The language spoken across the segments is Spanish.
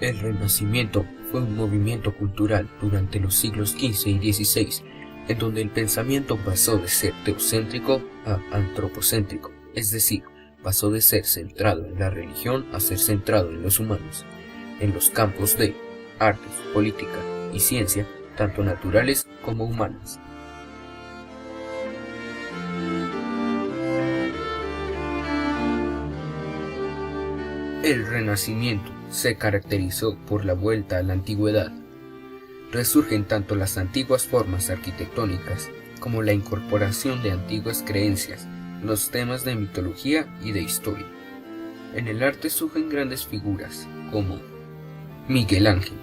El Renacimiento fue un movimiento cultural durante los siglos XV y XVI, en donde el pensamiento pasó de ser teocéntrico a antropocéntrico, es decir, pasó de ser centrado en la religión a ser centrado en los humanos, en los campos de artes, política y ciencia, tanto naturales como humanas. El Renacimiento se caracterizó por la vuelta a la antigüedad. Resurgen tanto las antiguas formas arquitectónicas como la incorporación de antiguas creencias, los temas de mitología y de historia. En el arte surgen grandes figuras como Miguel Ángel.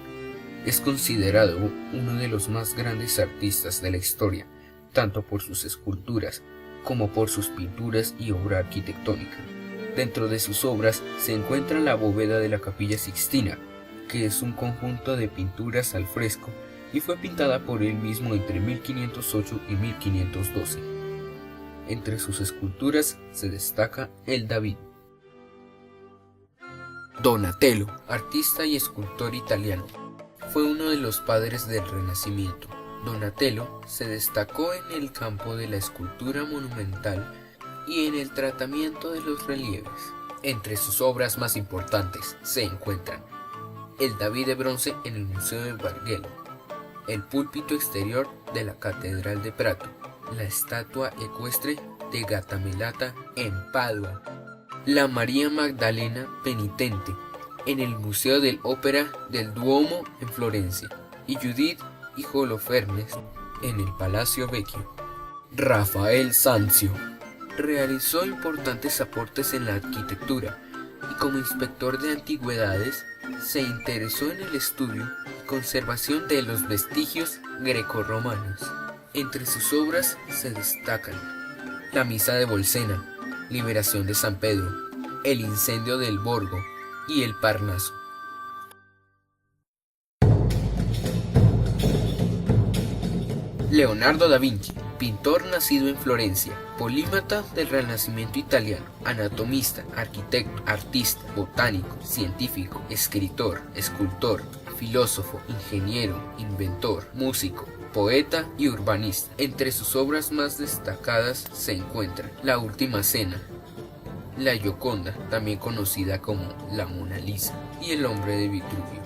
Es considerado uno de los más grandes artistas de la historia, tanto por sus esculturas como por sus pinturas y obra arquitectónica. Dentro de sus obras se encuentra la bóveda de la Capilla Sixtina, que es un conjunto de pinturas al fresco y fue pintada por él mismo entre 1508 y 1512. Entre sus esculturas se destaca el David. Donatello, artista y escultor italiano, fue uno de los padres del Renacimiento. Donatello se destacó en el campo de la escultura monumental y en el tratamiento de los relieves. Entre sus obras más importantes se encuentran el David de bronce en el Museo de Bargello, el púlpito exterior de la Catedral de Prato, la estatua ecuestre de Gattamelata en Padua, la María Magdalena penitente en el Museo dell'Opera del Duomo en Florencia y Judith y Holofernes en el Palacio Vecchio. Rafael Sanzio realizó importantes aportes en la arquitectura y como inspector de antigüedades se interesó en el estudio y conservación de los vestigios grecorromanos. Entre sus obras se destacan la Misa de Bolsena, Liberación de San Pedro, el Incendio del Borgo y el Parnaso. Leonardo da Vinci, pintor nacido en Florencia, polímata del Renacimiento italiano, anatomista, arquitecto, artista, botánico, científico, escritor, escultor, filósofo, ingeniero, inventor, músico, poeta y urbanista. Entre sus obras más destacadas se encuentran La Última Cena, La Gioconda, también conocida como la Mona Lisa, y El Hombre de Vitruvio.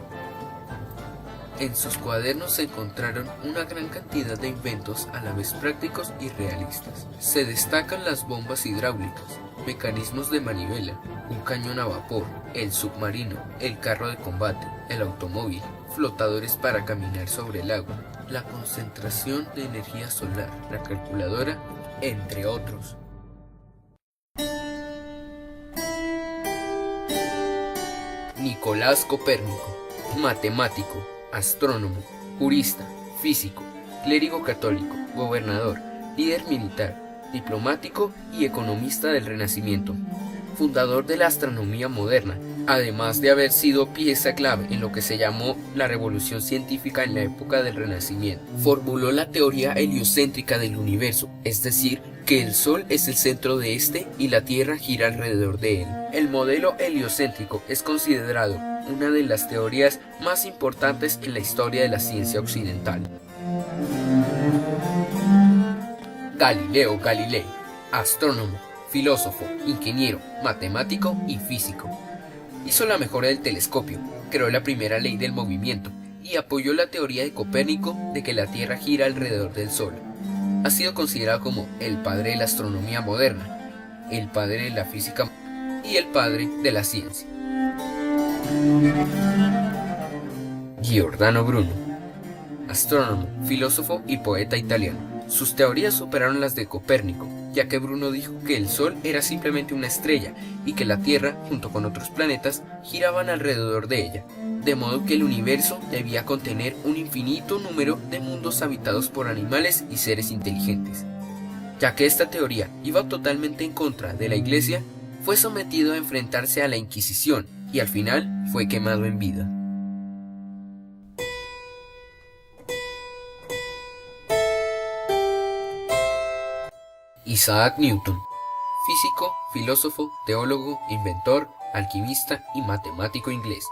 En sus cuadernos se encontraron una gran cantidad de inventos a la vez prácticos y realistas. Se destacan las bombas hidráulicas, mecanismos de manivela, un cañón a vapor, el submarino, el carro de combate, el automóvil, flotadores para caminar sobre el agua, la concentración de energía solar, la calculadora, entre otros. Nicolás Copérnico, matemático, astrónomo, jurista, físico, clérigo católico, gobernador, líder militar, diplomático y economista del Renacimiento, fundador de la astronomía moderna, además de haber sido pieza clave en lo que se llamó la revolución científica en la época del Renacimiento. Formuló la teoría heliocéntrica del universo, es decir, que el Sol es el centro de este y la Tierra gira alrededor de él. El modelo heliocéntrico es considerado una de las teorías más importantes en la historia de la ciencia occidental. Galileo Galilei, astrónomo, filósofo, ingeniero, matemático y físico. Hizo la mejora del telescopio, creó la primera ley del movimiento y apoyó la teoría de Copérnico de que la Tierra gira alrededor del Sol. Ha sido considerado como el padre de la astronomía moderna, el padre de la física y el padre de la ciencia. Giordano Bruno, astrónomo, filósofo y poeta italiano. Sus teorías superaron las de Copérnico, ya que Bruno dijo que el Sol era simplemente una estrella y que la Tierra, junto con otros planetas, giraban alrededor de ella, de modo que el universo debía contener un infinito número de mundos habitados por animales y seres inteligentes. Ya que esta teoría iba totalmente en contra de la Iglesia, fue sometido a enfrentarse a la Inquisición y al final fue quemado en vida. Isaac Newton, físico, filósofo, teólogo, inventor, alquimista y matemático inglés.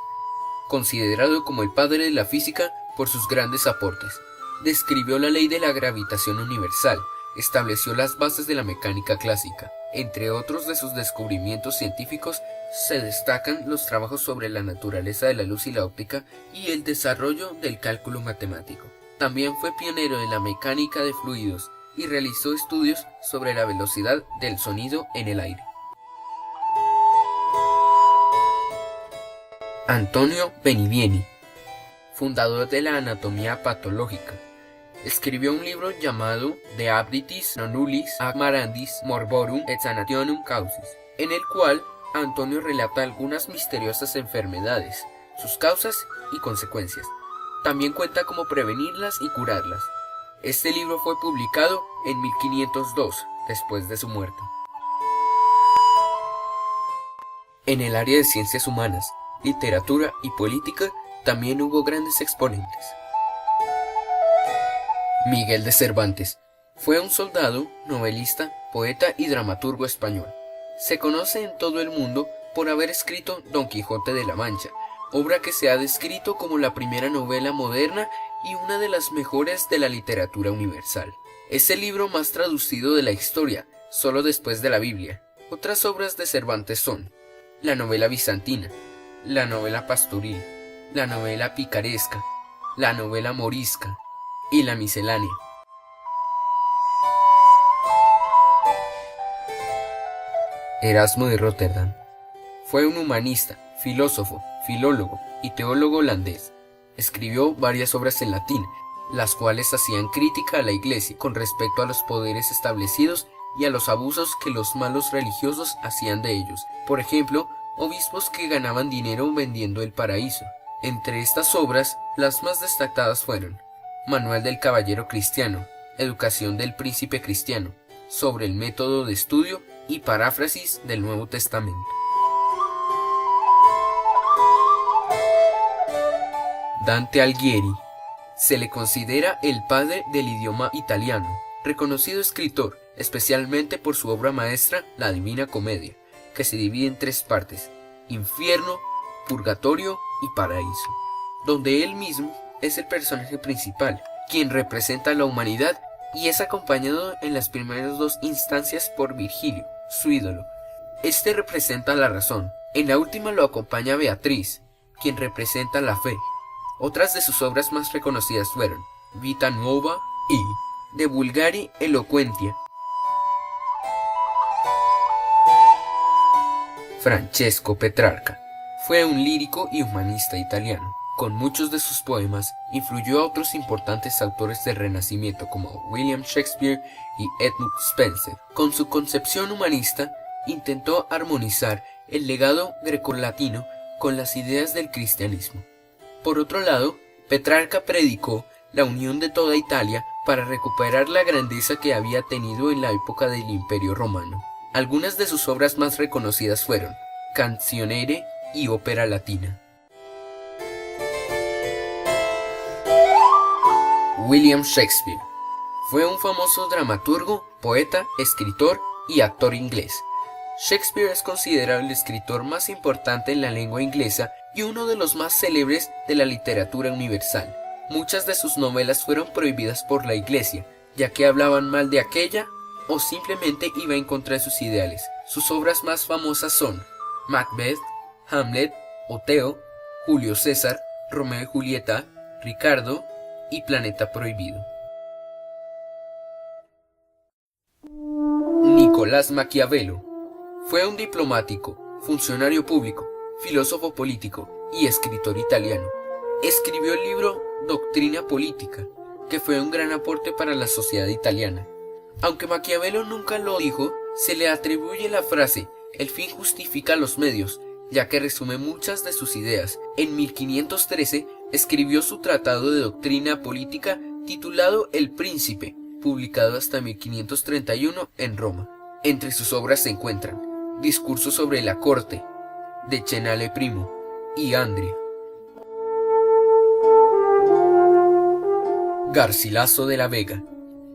considerado como el padre de la física por sus grandes aportes. Describió la ley de la gravitación universal, estableció las bases de la mecánica clásica. Entre otros de sus descubrimientos científicos se destacan los trabajos sobre la naturaleza de la luz y la óptica y el desarrollo del cálculo matemático. También fue pionero en la mecánica de fluidos y realizó estudios sobre la velocidad del sonido en el aire. Antonio Benivieni, fundador de la anatomía patológica, escribió un libro llamado De Abritis Nonullis Amarandis Morborum et Sanationum Causis, en el cual Antonio relata algunas misteriosas enfermedades, sus causas y consecuencias. También cuenta cómo prevenirlas y curarlas. Este libro fue publicado en 1502, después de su muerte. En el área de ciencias humanas, literatura y política también hubo grandes exponentes. Miguel de Cervantes fue un soldado, novelista, poeta y dramaturgo español. Se conoce en todo el mundo por haber escrito Don Quijote de la Mancha, obra que se ha descrito como la primera novela moderna y una de las mejores de la literatura universal. Es el libro más traducido de la historia, solo después de la Biblia. Otras obras de Cervantes son la novela bizantina, la novela pastoril, la novela picaresca, la novela morisca y la miscelánea. Erasmo de Róterdam fue un humanista, filósofo, filólogo y teólogo holandés. Escribió varias obras en latín, las cuales hacían crítica a la Iglesia con respecto a los poderes establecidos y a los abusos que los malos religiosos hacían de ellos. Por ejemplo, obispos que ganaban dinero vendiendo el paraíso. Entre estas obras, las más destacadas fueron Manual del Caballero Cristiano, Educación del Príncipe Cristiano, sobre el método de estudio y paráfrasis del Nuevo Testamento. Dante Alighieri se le considera el padre del idioma italiano, reconocido escritor, especialmente por su obra maestra La Divina Comedia, que se divide en 3 partes: infierno, purgatorio y paraíso, donde él mismo es el personaje principal, quien representa a la humanidad y es acompañado en las primeras 2 instancias por Virgilio, su ídolo. Este representa la razón. En la última lo acompaña Beatriz, quien representa la fe. Otras de sus obras más reconocidas fueron Vita Nuova y De Vulgari Eloquentia. Francesco Petrarca fue un lírico y humanista italiano. Con muchos de sus poemas influyó a otros importantes autores del Renacimiento como William Shakespeare y Edmund Spenser. Con su concepción humanista intentó armonizar el legado grecolatino con las ideas del cristianismo. Por otro lado, Petrarca predicó la unión de toda Italia para recuperar la grandeza que había tenido en la época del Imperio Romano. Algunas de sus obras más reconocidas fueron Canzoniere y Ópera Latina. William Shakespeare fue un famoso dramaturgo, poeta, escritor y actor inglés. Shakespeare es considerado el escritor más importante en la lengua inglesa y uno de los más célebres de la literatura universal. Muchas de sus novelas fueron prohibidas por la Iglesia, ya que hablaban mal de aquella o simplemente iba en contra de sus ideales. Sus obras más famosas son Macbeth, Hamlet, Oteo, Julio César, Romeo y Julieta, Ricardo y Planeta Prohibido. Nicolás Maquiavelo fue un diplomático, funcionario público, filósofo político y escritor italiano. Escribió el libro Doctrina Política, que fue un gran aporte para la sociedad italiana. Aunque Maquiavelo nunca lo dijo, se le atribuye la frase "el fin justifica los medios", ya que resume muchas de sus ideas. En 1513 escribió su tratado de doctrina política titulado El Príncipe, publicado hasta 1531 en Roma. Entre sus obras se encuentran Discurso sobre la corte, de Chenale Primo y Andria. Garcilaso de la Vega,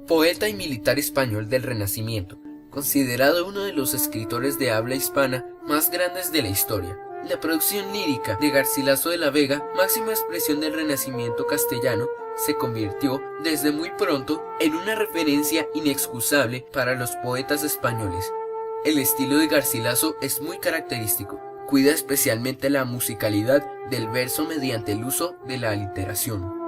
poeta y militar español del Renacimiento, considerado uno de los escritores de habla hispana más grandes de la historia. La producción lírica de Garcilaso de la Vega, máxima expresión del Renacimiento castellano, se convirtió desde muy pronto en una referencia inexcusable para los poetas españoles. El estilo de Garcilaso es muy característico. Cuida especialmente la musicalidad del verso mediante el uso de la aliteración.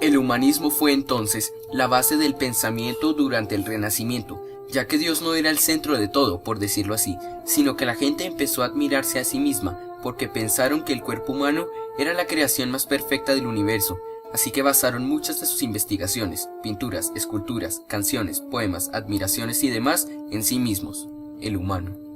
El humanismo fue entonces la base del pensamiento durante el Renacimiento, ya que Dios no era el centro de todo, por decirlo así, sino que la gente empezó a admirarse a sí misma, porque pensaron que el cuerpo humano era la creación más perfecta del universo, así que basaron muchas de sus investigaciones, pinturas, esculturas, canciones, poemas, admiraciones y demás en sí mismos, el humano.